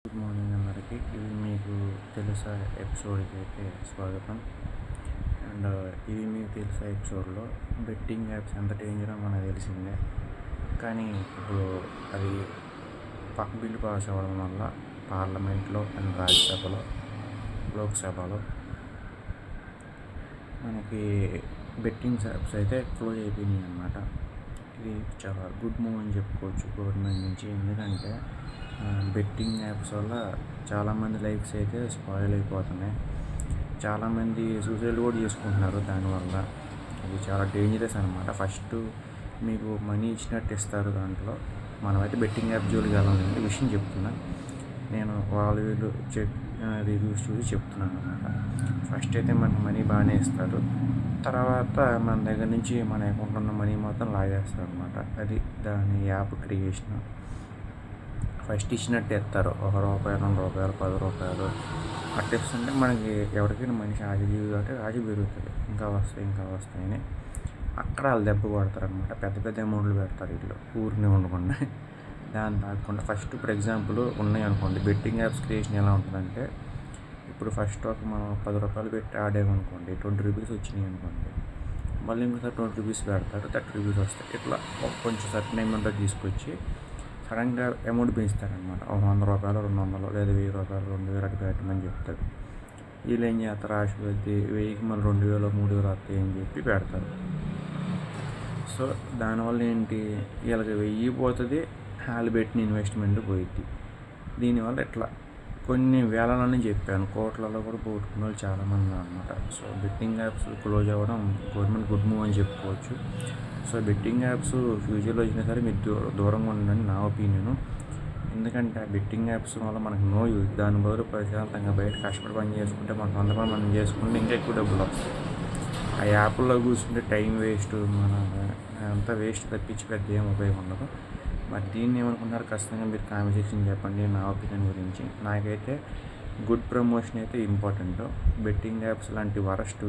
Good morning అందరికీ. ఇది మీకు తెలుసా ఎపిసోడ్కి అయితే స్వాగతం. అండ్ ఇది మీకు తెలుసా ఎపిసోడ్లో బెట్టింగ్ యాప్స్ ఎంత డేంజరో మనకు తెలిసిందే. కానీ ఇప్పుడు అది బిల్లు పాస్ అవ్వడం వల్ల పార్లమెంట్లో అండ్ రాజ్యసభలో, లోక్సభలో మనకి బెట్టింగ్ యాప్స్ అయితే క్లోజ్ అయిపోయినాయి అన్నమాట. ఇది చాలా గుడ్ మూవ్ అని చెప్పుకోవచ్చు గవర్నమెంట్ నుంచి. ఎందుకంటే బెట్టింగ్ యాప్స్ వల్ల చాలామంది లైఫ్స్ అయితే స్పాయిల్ అయిపోతున్నాయి. చాలామంది సూసైడ్ కూడా చేసుకుంటున్నారు దానివల్ల. అది చాలా డేంజరస్ అనమాట. ఫస్ట్ మీకు మనీ ఇచ్చినట్టు ఇస్తారు దాంట్లో. మనమైతే బెట్టింగ్ యాప్ జోలికి వెళ్ళాలంటే విషయం చెప్తున్నా. నేను వాళ్ళు వీళ్ళు రివ్యూస్ చూసి చెప్తున్నాను అనమాట. ఫస్ట్ అయితే మనకు మనీ బాగానే ఇస్తారు. తర్వాత మన దగ్గర నుంచి మన అకౌంట్లో ఉన్న మనీ మొత్తం లాగేస్తారు అనమాట. అది దాని యాప్ క్రియేషన్. ఫస్ట్ ఇచ్చినట్టు ఇస్తారు. ₹1, ₹2, ₹10 అట్లా ఇస్తుంటే మనకి ఎవరికైనా మనిషి ఆశ కాబట్టి ఆశ పెరుగుతుంది. ఇంకా వస్తాయని అక్కడ వాళ్ళు దెబ్బ కొడతారనమాట. పెద్ద పెద్ద అమౌంట్లు పెడతారు వీళ్ళు ఊరిని ఉండకుండా. దాన్ని తాకుండా ఫస్ట్ ఇప్పుడు ఎగ్జాంపుల్ ఉన్నాయి అనుకోండి. బెట్టింగ్ యాప్స్ క్రియేషన్ ఎలా ఉంటుందంటే, ఇప్పుడు ఫస్ట్ మనం ₹10 పెట్టి ఆడామనుకోండి, ₹20 వచ్చినాయి అనుకోండి. మళ్ళీ ఇంకోసారి ₹20 పెడతారు, ₹30 వస్తాయి. ఇట్లా కొంచెం సర్టన్ అమౌంట్ తీసుకొచ్చి సడన్గా అమౌంట్ పెంచుతారనమాట. ₹100, 200 లేదా ₹1000, 2000 అటు పెట్టమని చెప్తాడు. వీళ్ళు ఏం చేస్తారు, ఆశ కొద్దీ 1000కి మళ్ళీ 2000, 3000 వస్తాయి అని చెప్పి పెడతారు. సో దానివల్ల ఏంటి, వీళ్ళకి 1000 పోతుంది, వాళ్ళు పెట్టిన ఇన్వెస్ట్మెంట్ పోయిద్ది. దీనివల్ల ఇట్లా కొన్ని వేలలని చెప్పాను, కోట్లలో కూడా పోగొట్టుకున్న వాళ్ళు చాలామంది అనమాట. సో బెట్టింగ్ యాప్స్ క్లోజ్ అవ్వడం గవర్నమెంట్ గుడ్ మూవ్ అని చెప్పుకోవచ్చు. సో బెట్టింగ్ యాప్స్ ఫ్యూచర్లో వచ్చినా సరే మీరు దూరంగా ఉండండి నా ఒపీనియన్. ఎందుకంటే బెట్టింగ్ యాప్స్ వల్ల మనకు నో యూజ్. దాని బదులు ప్రశాంతంగా బయట కష్టపడి పని చేసుకుంటే, మన సొంత పని మనం చేసుకుంటే ఇంకా ఎక్కువ డబ్బులు వస్తాయి. ఆ యాప్లో కూర్చుంటే టైం వేస్ట్, మన అంతా వేస్ట్ తప్పించి పెద్ద ఏం ఉపయోగం ఉండదు. మరి దీన్ని ఏమనుకుంటున్నారు, ఖచ్చితంగా మీరు కామెంట్ సెక్షన్ చెప్పండి నా ఒపీనియన్ గురించి. నాకైతే గుడ్ ప్రమోషన్ అయితే ఇంపార్టెంట్. బెట్టింగ్ యాప్స్ లాంటి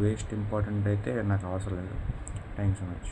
వేస్ట్ ఇంపార్టెంట్ అయితే నాకు అవసరం లేదు. Thanks so much.